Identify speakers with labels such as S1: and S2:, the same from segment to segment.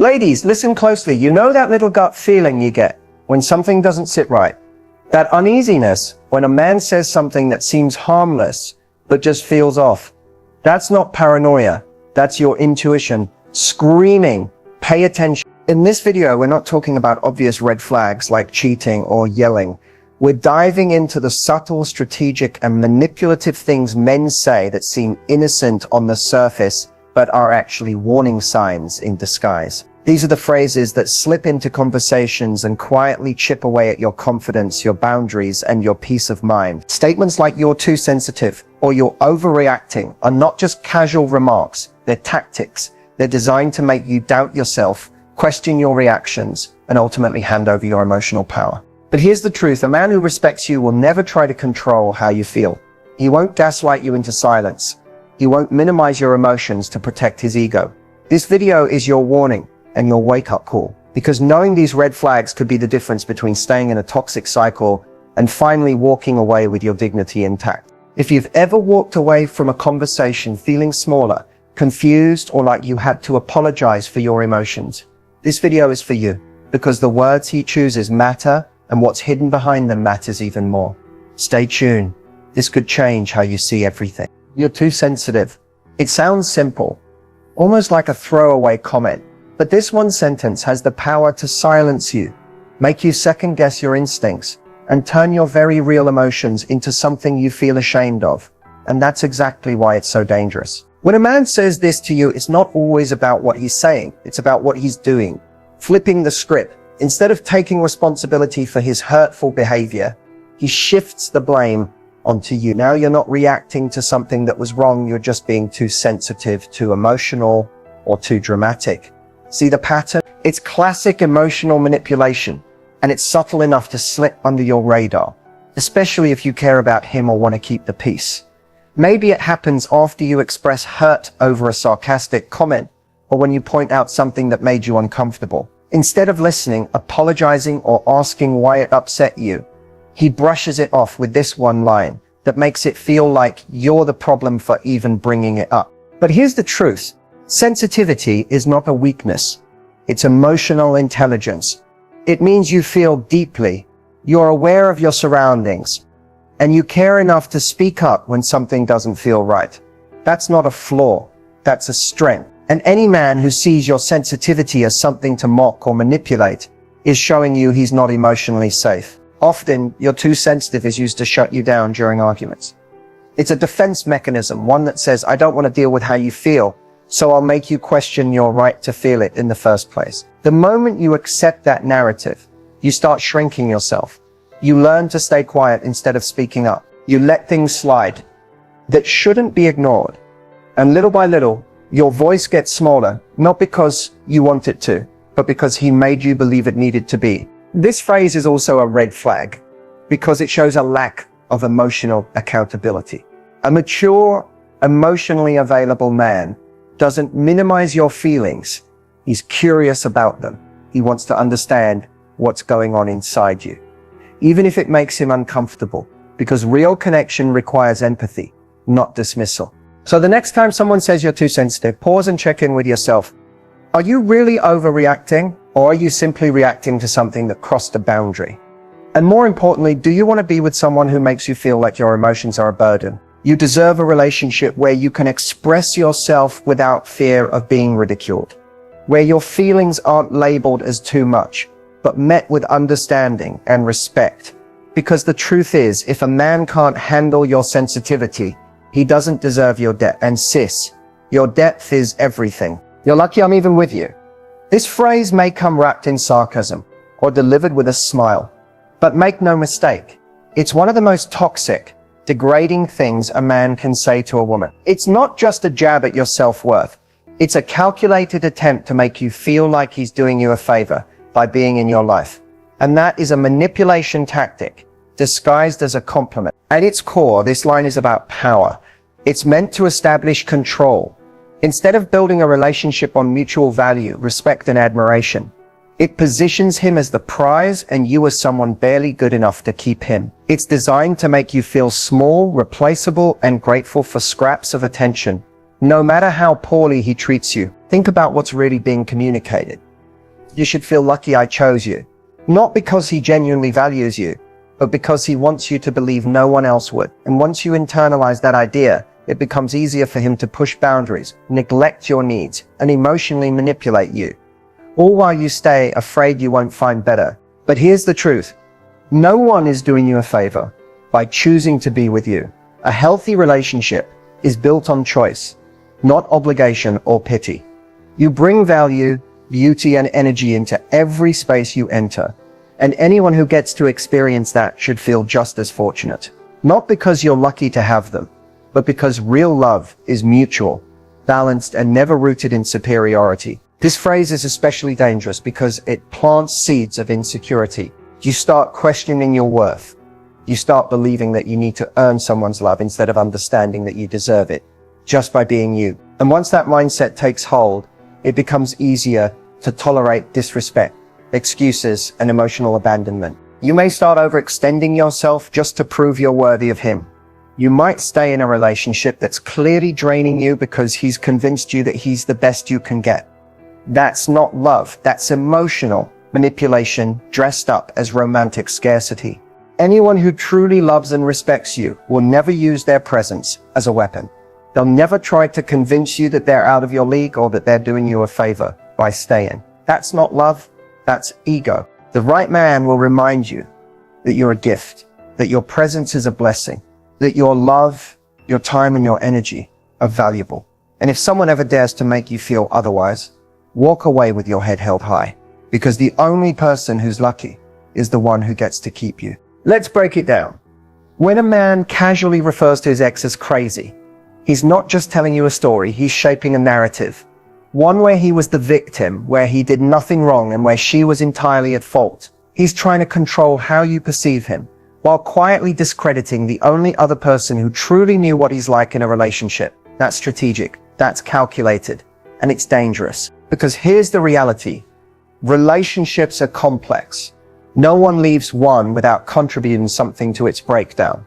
S1: Ladies, listen closely. You know that little gut feeling you get when something doesn't sit right? That uneasiness when a man says something that seems harmless, but just feels off. That's not paranoia. That's your intuition screaming, pay attention. In this video, we're not talking about obvious red flags like cheating or yelling. We're diving into the subtle, strategic, and manipulative things men say that seem innocent on the surface, but are actually warning signs in disguise. These are the phrases that slip into conversations and quietly chip away at your confidence, your boundaries, and your peace of mind. Statements like "you're too sensitive" or "you're overreacting" are not just casual remarks, they're tactics. They're designed to make you doubt yourself, question your reactions, and ultimately hand over your emotional power. But here's the truth: a man who respects you will never try to control how you feel. He won't gaslight you into silence. He won't minimize your emotions to protect his ego. This video is your warning and your wake-up call, because knowing these red flags could be the difference between staying in a toxic cycle and finally walking away with your dignity intact. If you've ever walked away from a conversation feeling smaller, confused, or like you had to apologize for your emotions, this video is for you, because the words he chooses matter, and what's hidden behind them matters even more. Stay tuned. This could change how you see everything. You're too sensitive. It sounds simple, almost like a throwaway comment, but this one sentence has the power to silence you, make you second-guess your instincts, and turn your very real emotions into something you feel ashamed of. And that's exactly why it's so dangerous. When a man says this to you, it's not always about what he's saying, it's about what he's doing. Flipping the script. Instead of taking responsibility for his hurtful behavior, he shifts the blame onto you. Now you're not reacting to something that was wrong, you're just being too sensitive, too emotional, or too dramatic. See the pattern? It's classic emotional manipulation, and it's subtle enough to slip under your radar, especially if you care about him or want to keep the peace. Maybe it happens after you express hurt over a sarcastic comment, or when you point out something that made you uncomfortable. Instead of listening, apologizing, or asking why it upset you, he brushes it off with this one line that makes it feel like you're the problem for even bringing it up. But here's the truth. Sensitivity is not a weakness. It's emotional intelligence. It means you feel deeply, you're aware of your surroundings, and you care enough to speak up when something doesn't feel right. That's not a flaw. That's a strength. And any man who sees your sensitivity as something to mock or manipulate is showing you he's not emotionally safe. Often, "you're too sensitive" is used to shut you down during arguments. It's a defense mechanism, one that says, "I don't want to deal with how you feel, so I'll make you question your right to feel it in the first place." The moment you accept that narrative, you start shrinking yourself. You learn to stay quiet instead of speaking up. You let things slide that shouldn't be ignored. And little by little, your voice gets smaller, not because you want it to, but because he made you believe it needed to be. This phrase is also a red flag because it shows a lack of emotional accountability. A mature, emotionally available man doesn't minimize your feelings. He's curious about them. He wants to understand what's going on inside you, even if it makes him uncomfortable, because real connection requires empathy, not dismissal. So the next time someone says you're too sensitive, pause and check in with yourself. Are you really overreacting, or are you simply reacting to something that crossed a boundary? And more importantly, do you want to be with someone who makes you feel like your emotions are a burden? You deserve a relationship where you can express yourself without fear of being ridiculed, where your feelings aren't labeled as too much, but met with understanding and respect. Because the truth is, if a man can't handle your sensitivity, he doesn't deserve your depth. And sis, your depth is everything. You're lucky I'm even with you. This phrase may come wrapped in sarcasm or delivered with a smile, but make no mistake, it's one of the most toxic, degrading things a man can say to a woman. It's not just a jab at your self-worth. It's a calculated attempt to make you feel like he's doing you a favor by being in your life. And that is a manipulation tactic disguised as a compliment. At its core, this line is about power. It's meant to establish control. Instead of building a relationship on mutual value, respect, and admiration, it positions him as the prize and you as someone barely good enough to keep him. It's designed to make you feel small, replaceable, and grateful for scraps of attention, no matter how poorly he treats you. Think about what's really being communicated. You should feel lucky I chose you. Not because he genuinely values you, but because he wants you to believe no one else would. And once you internalize that idea, it becomes easier for him to push boundaries, neglect your needs, and emotionally manipulate you. All while you stay afraid you won't find better. But here's the truth. No one is doing you a favor by choosing to be with you. A healthy relationship is built on choice, not obligation or pity. You bring value, beauty, and energy into every space you enter. And anyone who gets to experience that should feel just as fortunate. Not because you're lucky to have them, but because real love is mutual, balanced, and never rooted in superiority. This phrase is especially dangerous because it plants seeds of insecurity. You start questioning your worth. You start believing that you need to earn someone's love instead of understanding that you deserve it just by being you. And once that mindset takes hold, it becomes easier to tolerate disrespect, excuses, and emotional abandonment. You may start overextending yourself just to prove you're worthy of him. You might stay in a relationship that's clearly draining you because he's convinced you that he's the best you can get. That's not love. That's emotional manipulation dressed up as romantic scarcity. Anyone who truly loves and respects you will never use their presence as a weapon. They'll never try to convince you that they're out of your league or that they're doing you a favor by staying. That's not love. That's ego. The right man will remind you that you're a gift, that your presence is a blessing, that your love, your time, and your energy are valuable. And if someone ever dares to make you feel otherwise, walk away with your head held high, because the only person who's lucky is the one who gets to keep you. Let's break it down. When a man casually refers to his ex as crazy, he's not just telling you a story, he's shaping a narrative. One where he was the victim, where he did nothing wrong, and where she was entirely at fault. He's trying to control how you perceive him, while quietly discrediting the only other person who truly knew what he's like in a relationship. That's strategic, that's calculated, and it's dangerous. Because here's the reality. Relationships are complex. No one leaves one without contributing something to its breakdown.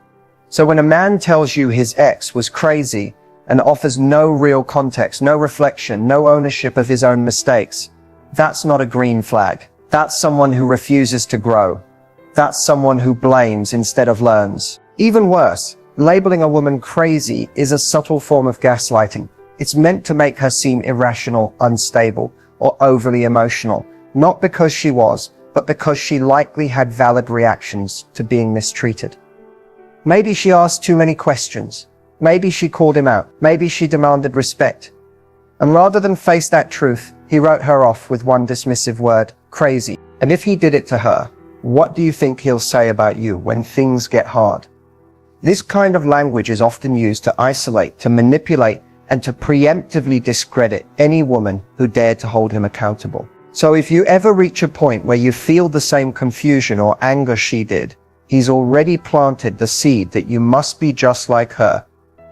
S1: So when a man tells you his ex was crazy and offers no real context, no reflection, no ownership of his own mistakes, that's not a green flag. That's someone who refuses to grow. That's someone who blames instead of learns. Even worse, labeling a woman crazy is a subtle form of gaslighting. It's meant to make her seem irrational, unstable, or overly emotional, not because she was, but because she likely had valid reactions to being mistreated. Maybe she asked too many questions. Maybe she called him out. Maybe she demanded respect. And rather than face that truth, he wrote her off with one dismissive word, crazy. And if he did it to her, what do you think he'll say about you when things get hard? This kind of language is often used to isolate, to manipulate, and to preemptively discredit any woman who dared to hold him accountable. So if you ever reach a point where you feel the same confusion or anger she did, he's already planted the seed that you must be just like her.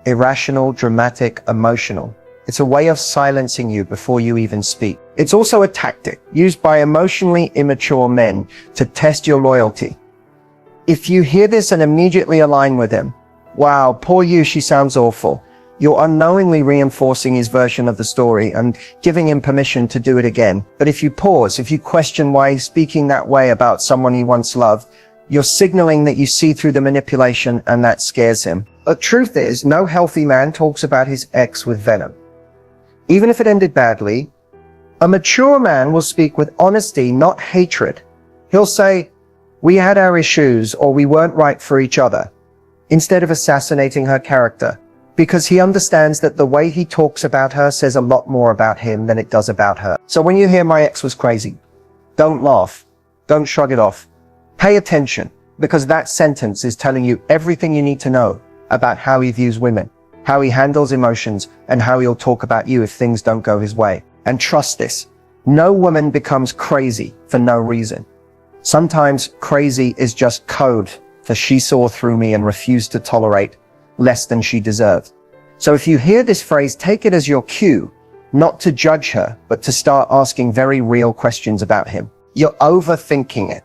S1: Irrational, dramatic, emotional. It's a way of silencing you before you even speak. It's also a tactic used by emotionally immature men to test your loyalty. If you hear this and immediately align with him, wow, poor you, she sounds awful, you're unknowingly reinforcing his version of the story and giving him permission to do it again. But if you pause, if you question why he's speaking that way about someone he once loved, you're signaling that you see through the manipulation and that scares him. The truth is, no healthy man talks about his ex with venom. Even if it ended badly, a mature man will speak with honesty, not hatred. He'll say, we had our issues or we weren't right for each other, instead of assassinating her character. Because he understands that the way he talks about her says a lot more about him than it does about her. So when you hear my ex was crazy, don't laugh. Don't shrug it off. Pay attention, because that sentence is telling you everything you need to know about how he views women, how he handles emotions, and how he'll talk about you if things don't go his way. And trust this, no woman becomes crazy for no reason. Sometimes crazy is just code for she saw through me and refused to tolerate less than she deserved. So if you hear this phrase, take it as your cue, not to judge her, but to start asking very real questions about him. You're overthinking it.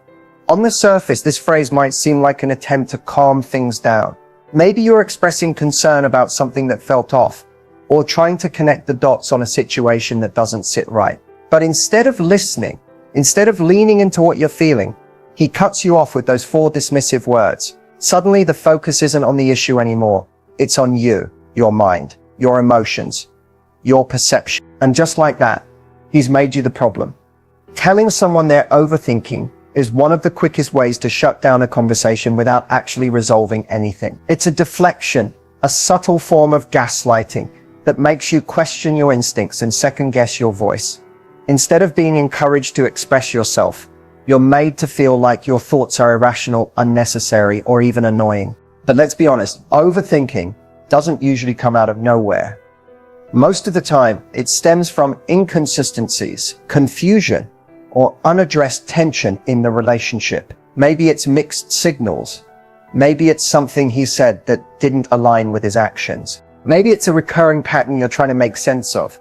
S1: On the surface, this phrase might seem like an attempt to calm things down. Maybe you're expressing concern about something that felt off, or trying to connect the dots on a situation that doesn't sit right. But instead of listening, Instead of leaning into what you're feeling, he cuts you off with those 4 dismissive words. Suddenly the focus isn't on the issue anymore. It's on you, your mind, your emotions, your perception. And just like that, he's made you the problem. Telling someone they're overthinking is one of the quickest ways to shut down a conversation without actually resolving anything. It's a deflection, a subtle form of gaslighting that makes you question your instincts and second guess your voice. Instead of being encouraged to express yourself, you're made to feel like your thoughts are irrational, unnecessary, or even annoying. But let's be honest, overthinking doesn't usually come out of nowhere. Most of the time, it stems from inconsistencies, confusion, or unaddressed tension in the relationship. Maybe it's mixed signals. Maybe it's something he said that didn't align with his actions. Maybe it's a recurring pattern you're trying to make sense of.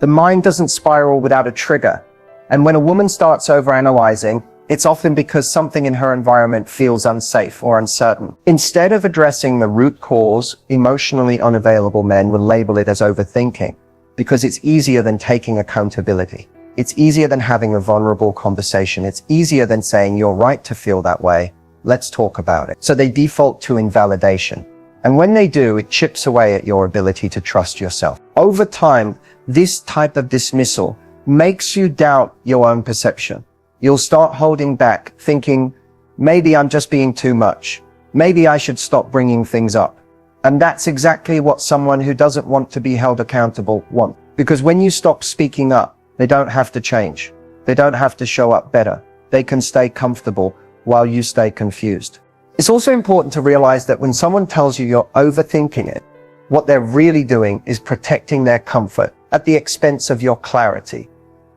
S1: The mind doesn't spiral without a trigger. And when a woman starts overanalyzing, it's often because something in her environment feels unsafe or uncertain. Instead of addressing the root cause, emotionally unavailable men will label it as overthinking because it's easier than taking accountability. It's easier than having a vulnerable conversation. It's easier than saying, you're right to feel that way. Let's talk about it. So they default to invalidation. And when they do, it chips away at your ability to trust yourself. Over time, this type of dismissal makes you doubt your own perception. You'll start holding back, thinking, maybe I'm just being too much. Maybe I should stop bringing things up. And that's exactly what someone who doesn't want to be held accountable wants. Because when you stop speaking up, they don't have to change. They don't have to show up better. They can stay comfortable while you stay confused. It's also important to realize that when someone tells you you're overthinking it, what they're really doing is protecting their comfort at the expense of your clarity.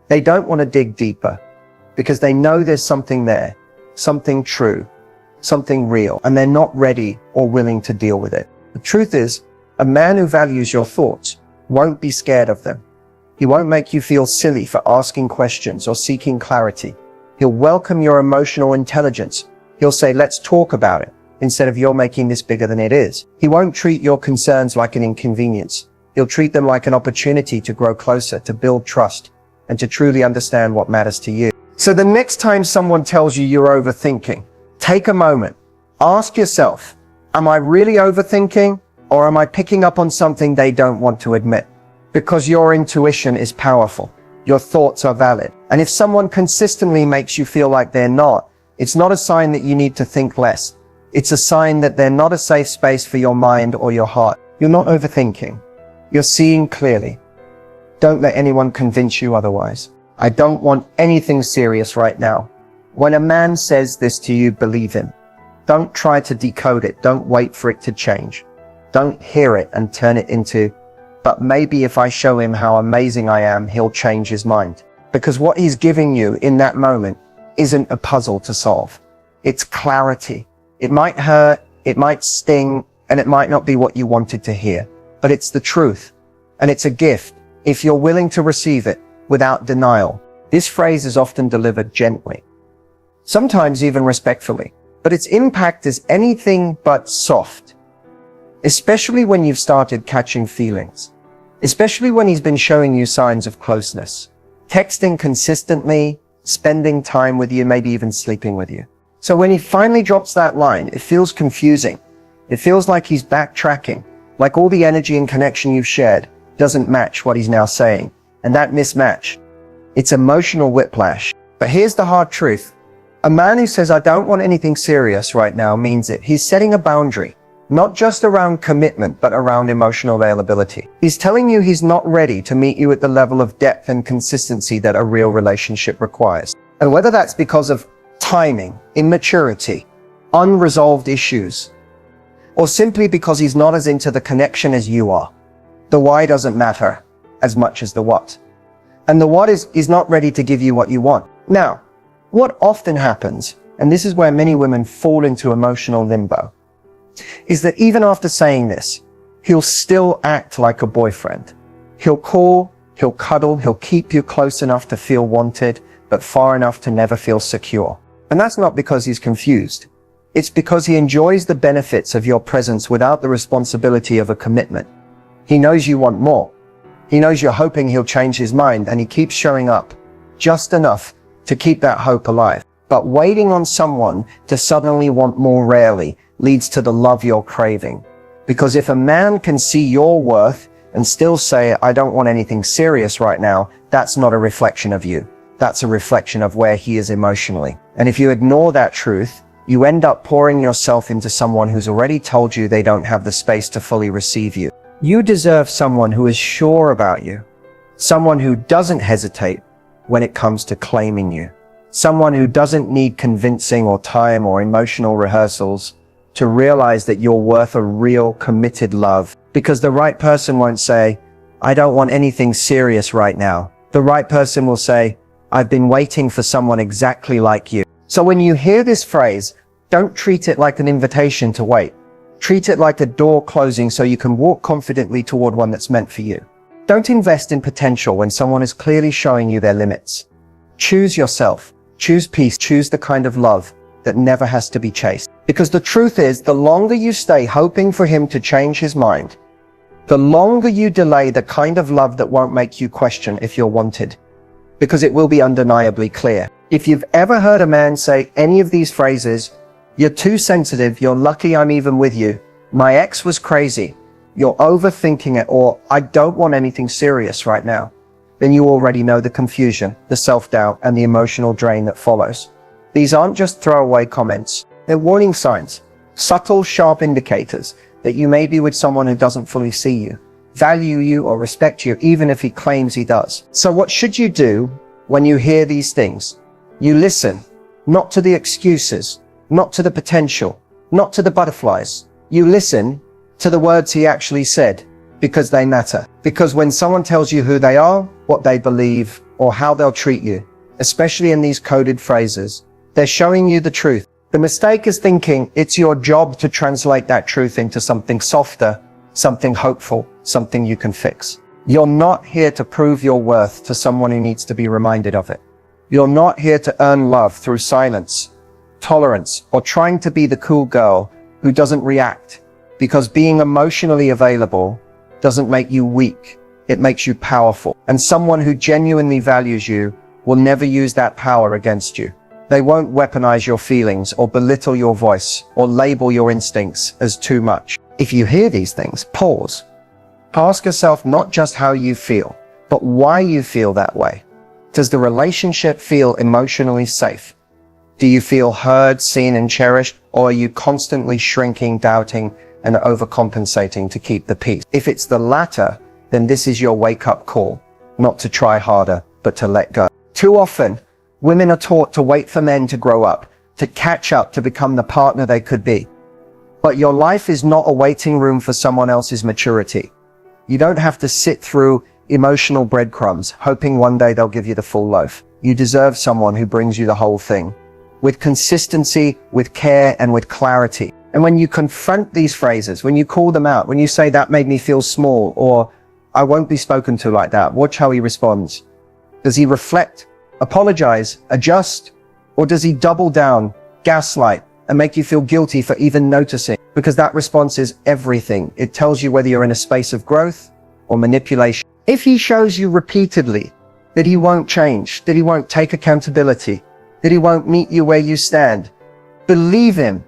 S1: They don't want to dig deeper because they know there's something there, something true, something real, and they're not ready or willing to deal with it. The truth is, a man who values your thoughts won't be scared of them. He won't make you feel silly for asking questions or seeking clarity. He'll welcome your emotional intelligence. He'll say, let's talk about it, instead of you're making this bigger than it is. He won't treat your concerns like an inconvenience. He'll treat them like an opportunity to grow closer, to build trust, and to truly understand what matters to you. So the next time someone tells you you're overthinking, take a moment. Ask yourself, am I really overthinking, or am I picking up on something they don't want to admit? Because your intuition is powerful. Your thoughts are valid. And if someone consistently makes you feel like they're not, it's not a sign that you need to think less. It's a sign that they're not a safe space for your mind or your heart. You're not overthinking. You're seeing clearly. Don't let anyone convince you otherwise. I don't want anything serious right now. When a man says this to you, believe him. Don't try to decode it. Don't wait for it to change. Don't hear it and turn it into, but maybe if I show him how amazing I am, he'll change his mind. Because what he's giving you in that moment isn't a puzzle to solve. It's clarity. It might hurt, it might sting, and it might not be what you wanted to hear. But it's the truth. And it's a gift if you're willing to receive it without denial. This phrase is often delivered gently, sometimes even respectfully, but its impact is anything but soft. Especially when you've started catching feelings. Especially when he's been showing you signs of closeness. Texting consistently, spending time with you, maybe even sleeping with you. So when he finally drops that line, it feels confusing. It feels like he's backtracking, like all the energy and connection you've shared doesn't match what he's now saying. And that mismatch, it's emotional whiplash. But here's the hard truth. A man who says, I don't want anything serious right now means it. He's setting a boundary, not just around commitment, but around emotional availability. He's telling you he's not ready to meet you at the level of depth and consistency that a real relationship requires. And whether that's because of timing, immaturity, unresolved issues, or simply because he's not as into the connection as you are, the why doesn't matter as much as the what. And the what is he's not ready to give you what you want. Now, what often happens, and this is where many women fall into emotional limbo, is that even after saying this, he'll still act like a boyfriend. He'll call, he'll cuddle, he'll keep you close enough to feel wanted, but far enough to never feel secure. And that's not because he's confused. It's because he enjoys the benefits of your presence without the responsibility of a commitment. He knows you want more. He knows you're hoping he'll change his mind, and he keeps showing up just enough to keep that hope alive. But waiting on someone to suddenly want more rarely leads to the love you're craving. Because if a man can see your worth and still say, I don't want anything serious right now, that's not a reflection of you. That's a reflection of where he is emotionally. And if you ignore that truth, you end up pouring yourself into someone who's already told you they don't have the space to fully receive you. You deserve someone who is sure about you. Someone who doesn't hesitate when it comes to claiming you. Someone who doesn't need convincing or time or emotional rehearsals to realize that you're worth a real committed love. Because the right person won't say, I don't want anything serious right now. The right person will say, I've been waiting for someone exactly like you. So when you hear this phrase, don't treat it like an invitation to wait. Treat it like a door closing so you can walk confidently toward one that's meant for you. Don't invest in potential when someone is clearly showing you their limits. Choose yourself. Choose peace. Choose the kind of love that never has to be chased. Because the truth is, the longer you stay hoping for him to change his mind, the longer you delay the kind of love that won't make you question if you're wanted. Because it will be undeniably clear. If you've ever heard a man say any of these phrases, you're too sensitive, you're lucky I'm even with you, my ex was crazy, you're overthinking it, or I don't want anything serious right now, then you already know the confusion, the self-doubt, and the emotional drain that follows. These aren't just throwaway comments. They're warning signs, subtle, sharp indicators that you may be with someone who doesn't fully see you, value you, or respect you, even if he claims he does. So what should you do when you hear these things? You listen, not to the excuses, not to the potential, not to the butterflies. You listen to the words he actually said, because they matter. Because when someone tells you who they are, what they believe, or how they'll treat you, especially in these coded phrases, they're showing you the truth. The mistake is thinking it's your job to translate that truth into something softer, something hopeful, something you can fix. You're not here to prove your worth to someone who needs to be reminded of it. You're not here to earn love through silence, tolerance, or trying to be the cool girl who doesn't react. Because being emotionally available doesn't make you weak. It makes you powerful. And someone who genuinely values you will never use that power against you. They won't weaponize your feelings or belittle your voice or label your instincts as too much. If you hear these things, pause. Ask yourself not just how you feel, but why you feel that way. Does the relationship feel emotionally safe? Do you feel heard, seen, and cherished? Or are you constantly shrinking, doubting, and overcompensating to keep the peace? If it's the latter, then this is your wake-up call, not to try harder, but to let go. Too often, women are taught to wait for men to grow up, to catch up, to become the partner they could be. But your life is not a waiting room for someone else's maturity. You don't have to sit through emotional breadcrumbs, hoping one day they'll give you the full loaf. You deserve someone who brings you the whole thing, with consistency, with care, and with clarity. And when you confront these phrases, when you call them out, when you say that made me feel small, or I won't be spoken to like that, watch how he responds. Does he reflect, apologize, adjust, or does he double down, gaslight, and make you feel guilty for even noticing? Because that response is everything. It tells you whether you're in a space of growth or manipulation. If he shows you repeatedly that he won't change, that he won't take accountability, that he won't meet you where you stand, believe him.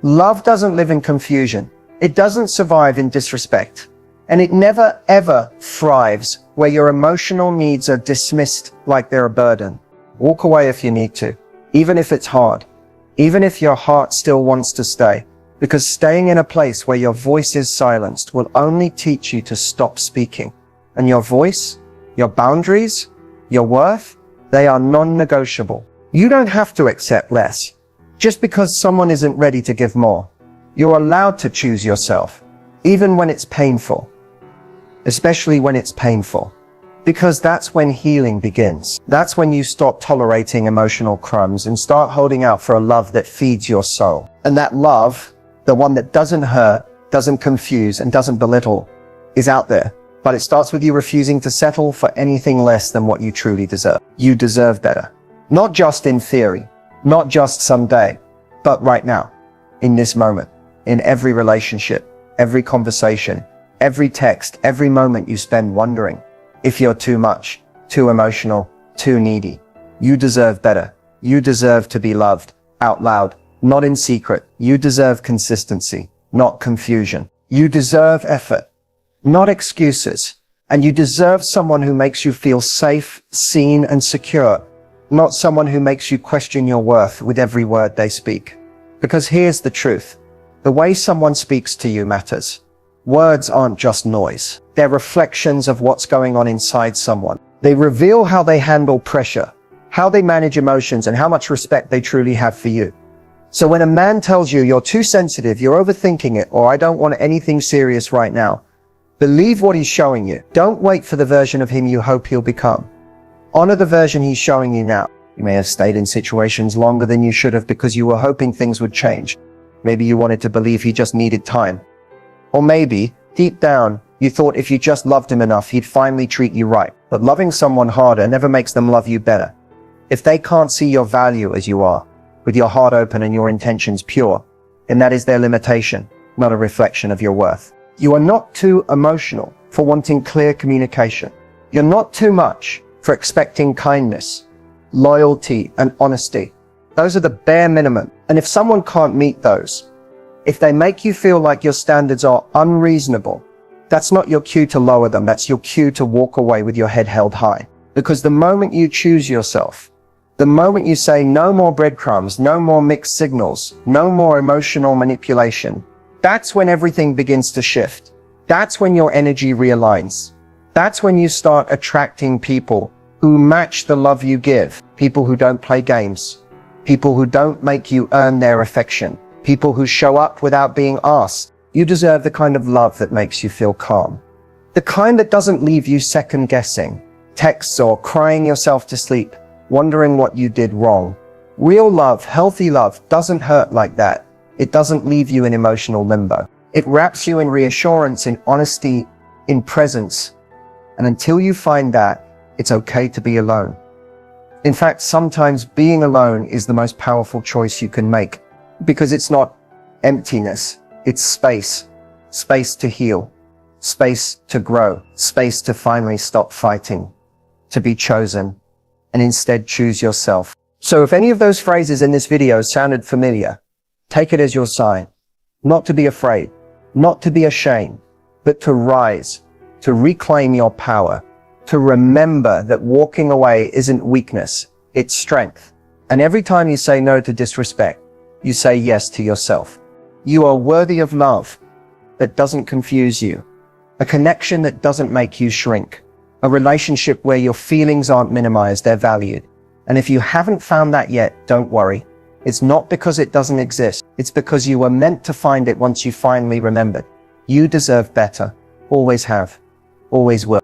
S1: Love doesn't live in confusion. It doesn't survive in disrespect. And it never, ever thrives where your emotional needs are dismissed like they're a burden. Walk away if you need to, even if it's hard, even if your heart still wants to stay. Because staying in a place where your voice is silenced will only teach you to stop speaking. And your voice, your boundaries, your worth, they are non-negotiable. You don't have to accept less just because someone isn't ready to give more. You're allowed to choose yourself, even when it's painful, especially when it's painful, because that's when healing begins. That's when you stop tolerating emotional crumbs and start holding out for a love that feeds your soul. And that love, the one that doesn't hurt, doesn't confuse, and doesn't belittle, is out there. But it starts with you refusing to settle for anything less than what you truly deserve. You deserve better. Not just in theory, not just someday, but right now, in this moment, in every relationship, every conversation, every text, every moment you spend wondering if you're too much, too emotional, too needy. You deserve better. You deserve to be loved out loud, not in secret. You deserve consistency, not confusion. You deserve effort, not excuses. And you deserve someone who makes you feel safe, seen, and secure, not someone who makes you question your worth with every word they speak. Because here's the truth. The way someone speaks to you matters. Words aren't just noise. They're reflections of what's going on inside someone. They reveal how they handle pressure, how they manage emotions, and how much respect they truly have for you. So when a man tells you you're too sensitive, you're overthinking it, or I don't want anything serious right now, believe what he's showing you. Don't wait for the version of him you hope he'll become. Honor the version he's showing you now. You may have stayed in situations longer than you should have because you were hoping things would change. Maybe you wanted to believe he just needed time. Or maybe, deep down, you thought if you just loved him enough, he'd finally treat you right. But loving someone harder never makes them love you better. If they can't see your value as you are, with your heart open and your intentions pure, then that is their limitation, not a reflection of your worth. You are not too emotional for wanting clear communication. You're not too much for expecting kindness, loyalty, and honesty. Those are the bare minimum. And if someone can't meet those, if they make you feel like your standards are unreasonable, that's not your cue to lower them. That's your cue to walk away with your head held high. Because the moment you choose yourself, the moment you say no more breadcrumbs, no more mixed signals, no more emotional manipulation, that's when everything begins to shift. That's when your energy realigns. That's when you start attracting people who match the love you give. People who don't play games. People who don't make you earn their affection. People who show up without being asked. You deserve the kind of love that makes you feel calm. The kind that doesn't leave you second guessing, texts or crying yourself to sleep, wondering what you did wrong. Real love, healthy love, doesn't hurt like that. It doesn't leave you in emotional limbo. It wraps you in reassurance, in honesty, in presence. And until you find that, it's okay to be alone. In fact, sometimes being alone is the most powerful choice you can make. Because it's not emptiness, it's space. Space to heal, space to grow, space to finally stop fighting, to be chosen, and instead choose yourself. So if any of those phrases in this video sounded familiar, take it as your sign. Not to be afraid, not to be ashamed, but to rise, to reclaim your power, to remember that walking away isn't weakness, it's strength. And every time you say no to disrespect, you say yes to yourself. You are worthy of love that doesn't confuse you, a connection that doesn't make you shrink, a relationship where your feelings aren't minimized, they're valued. And if you haven't found that yet, don't worry. It's not because it doesn't exist. It's because you were meant to find it once you finally remembered. You deserve better. Always have. Always will.